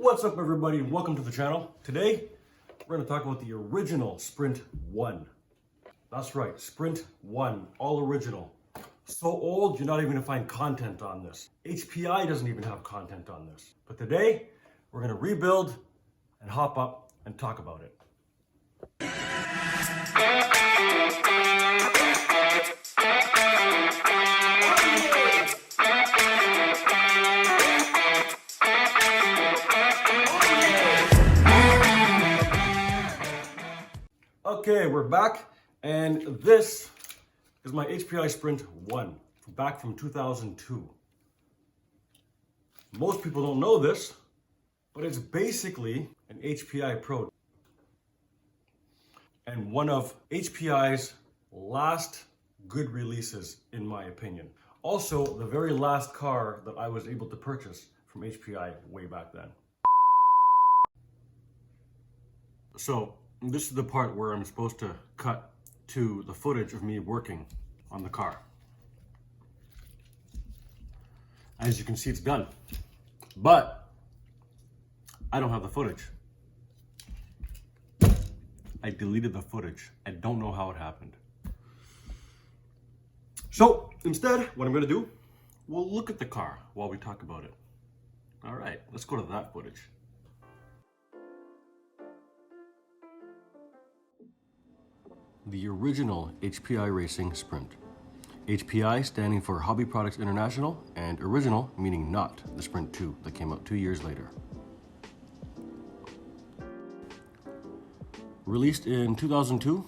What's up, everybody, and welcome to the channel. Today, we're going to talk about the original Sprint 1. That's right, Sprint 1, all original. So old, you're not even going to find content on this. HPI doesn't even have content on this. But today, we're going to rebuild and hop up and talk about it. Okay, we're back, and this is my HPI Sprint 1, back from 2002. Most people don't know this, but it's basically an HPI Pro. And one of HPI's last good releases, in my opinion. Also, the very last car that I was able to purchase from HPI way back then. So, this is the part where I'm supposed to cut to the footage of me working on the car. As you can see, it's done. But I don't have the footage. I deleted the footage. I don't know how it happened. So instead, what I'm going to do, we'll look at the car while we talk about it. All right, let's go to that footage. The original HPI Racing Sprint. HPI standing for Hobby Products International, and original meaning not the Sprint 2 that came out 2 years later. Released in 2002,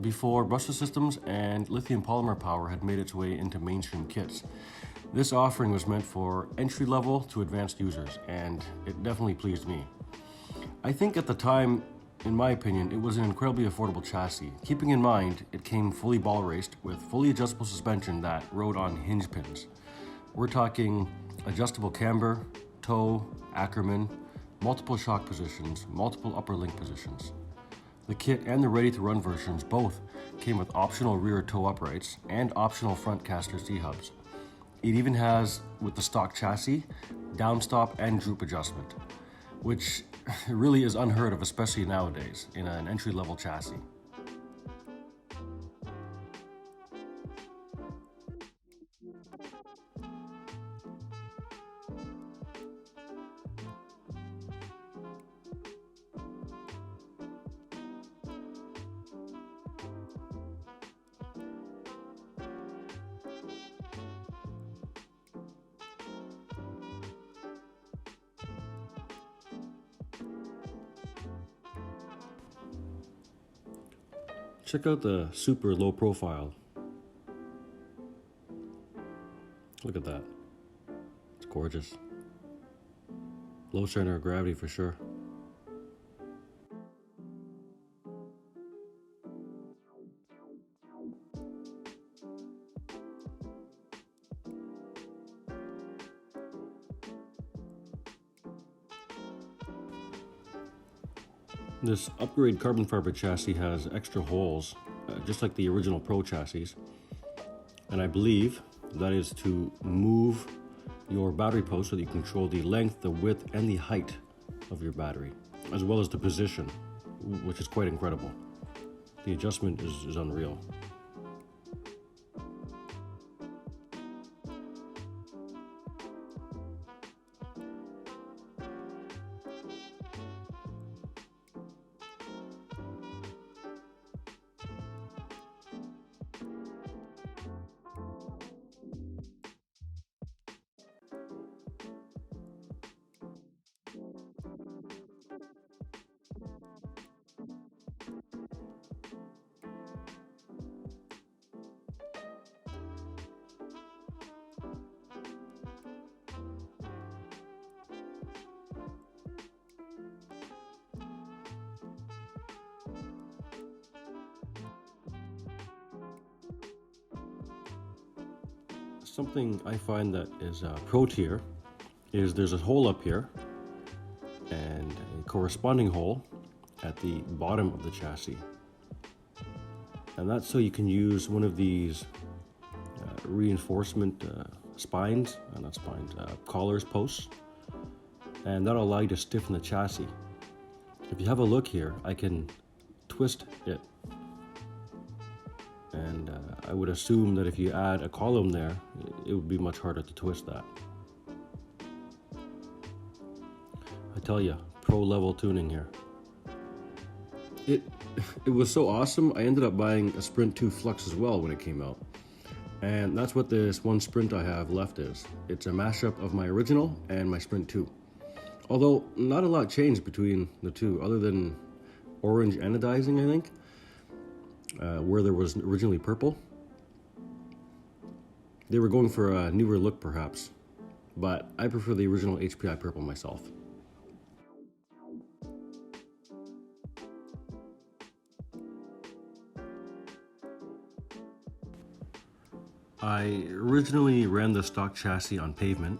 before brushless systems and lithium polymer power had made its way into mainstream kits. This offering was meant for entry-level to advanced users, and it definitely pleased me. I think at the time, in my opinion, it was an incredibly affordable chassis. Keeping in mind, it came fully ball raced with fully adjustable suspension that rode on hinge pins. We're talking adjustable camber, toe, Ackerman, multiple shock positions, multiple upper link positions. The kit and the ready-to-run versions both came with optional rear toe uprights and optional front caster C-hubs. It even has, with the stock chassis, downstop and droop adjustment, which really is unheard of, especially nowadays, in an entry-level chassis. Check out the super low profile. Look at that. It's gorgeous. Low center of gravity for sure. This upgrade carbon fiber chassis has extra holes, just like the original Pro chassis. And I believe that is to move your battery post so that you control the length, the width, and the height of your battery, as well as the position, which is quite incredible. The adjustment is unreal. Something I find that is pro tier is there's a hole up here and a corresponding hole at the bottom of the chassis. And that's so you can use one of these reinforcement spines, not spines, collars, posts, and that'll allow you to stiffen the chassis. If you have a look here, I can twist it, and I would assume that if you add a column there, it would be much harder to twist that. I tell you, pro level tuning here. It was so awesome, I ended up buying a Sprint 2 Flux as well when it came out. And that's what this one Sprint I have left is. It's a mashup of my original and my Sprint 2. Although not a lot changed between the two other than orange anodizing, I think, where there was originally purple. They were going for a newer look perhaps, but I prefer the original HPI purple myself. I originally ran the stock chassis on pavement,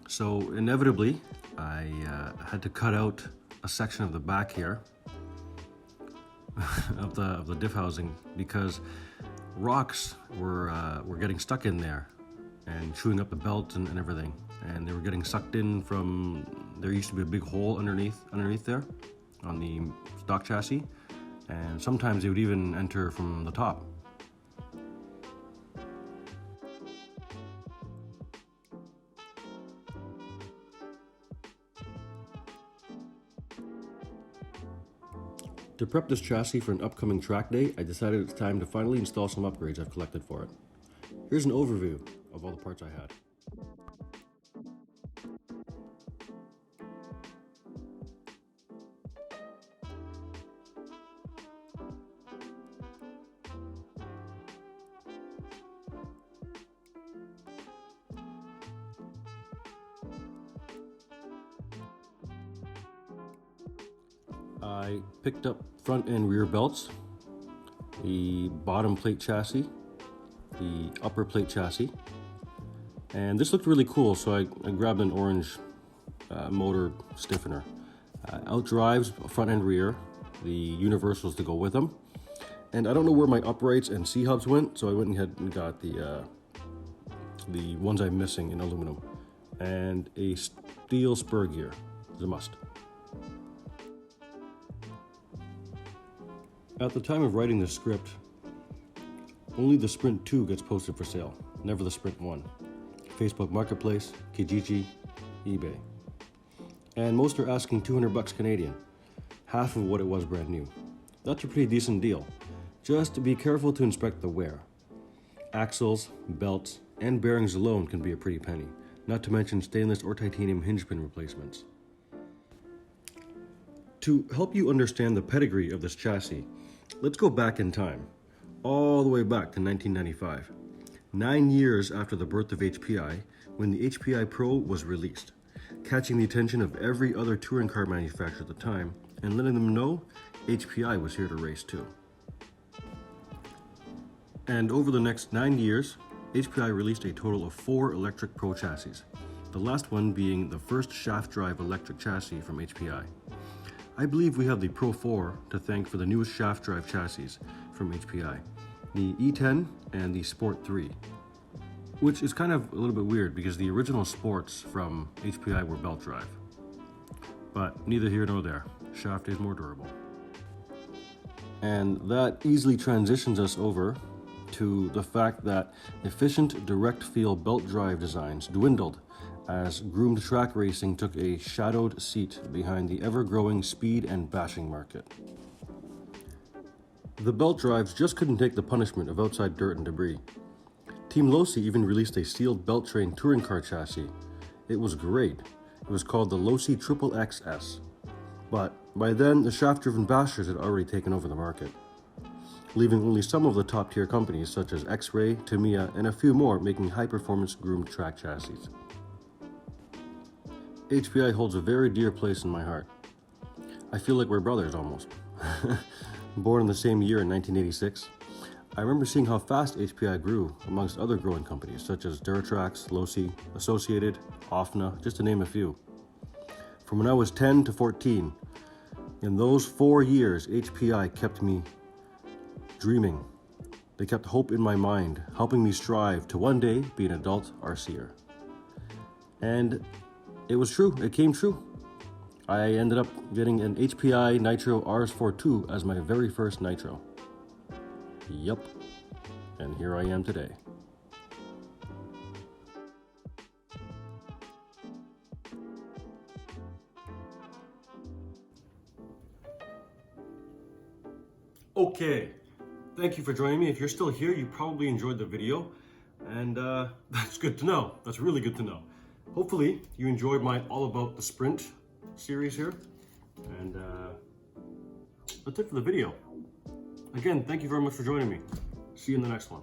so inevitably I had to cut out a section of the back here of the diff housing because rocks were getting stuck in there and chewing up the belt and everything, and they were getting sucked in from, there used to be a big hole underneath there on the stock chassis, and sometimes they would even enter from the top. To prep this chassis for an upcoming track day, I decided it's time to finally install some upgrades I've collected for it. Here's an overview of all the parts I had. I picked up front and rear belts, the bottom plate chassis, the upper plate chassis, and this looked really cool, so I grabbed an orange motor stiffener. Outdrives front and rear, the universals to go with them, and I don't know where my uprights and C-hubs went, so I went ahead and got the ones I'm missing in aluminum, and a steel spur gear is a must. At the time of writing this script, only the Sprint 2 gets posted for sale, never the Sprint 1. Facebook Marketplace, Kijiji, eBay. And most are asking 200 bucks Canadian, half of what it was brand new. That's a pretty decent deal. Just be careful to inspect the wear. Axles, belts, and bearings alone can be a pretty penny, not to mention stainless or titanium hinge pin replacements. To help you understand the pedigree of this chassis, let's go back in time, all the way back to 1995, 9 years after the birth of HPI, when the HPI Pro was released, catching the attention of every other touring car manufacturer at the time and letting them know HPI was here to race too. And over the next 9 years, HPI released a total of 4 electric Pro chassis, the last one being the first shaft drive electric chassis from HPI. I believe we have the Pro 4 to thank for the newest shaft drive chassis from HPI, the E10 and the Sport 3, which is kind of a little bit weird because the original Sports from HPI were belt drive. But neither here nor there, shaft is more durable. And that easily transitions us over to the fact that efficient direct feel belt drive designs dwindled as groomed track racing took a shadowed seat behind the ever-growing speed and bashing market. The belt drives just couldn't take the punishment of outside dirt and debris. Team Losi even released a sealed belt train touring car chassis. It was great. It was called the Losi Triple XS. But by then, the shaft-driven bashers had already taken over the market, leaving only some of the top-tier companies such as X-Ray, Tamiya, and a few more making high-performance groomed track chassis. HPI holds a very dear place in my heart. I feel like we're brothers almost. Born in the same year in 1986, I remember seeing how fast HPI grew amongst other growing companies such as Duratrax, Losi, Associated, OFNA, just to name a few. From when I was 10 to 14, in those 4 years, HPI kept me dreaming. They kept hope in my mind, helping me strive to one day be an adult RCer. And it was true. It came true. I ended up getting an HPI Nitro RS42 as my very first Nitro. Yup. And here I am today. Okay, thank you for joining me. If you're still here, you probably enjoyed the video, and that's good to know. That's really good to know. Hopefully, you enjoyed my All About the Sprint series here, and that's it for the video. Again, thank you very much for joining me. See you in the next one.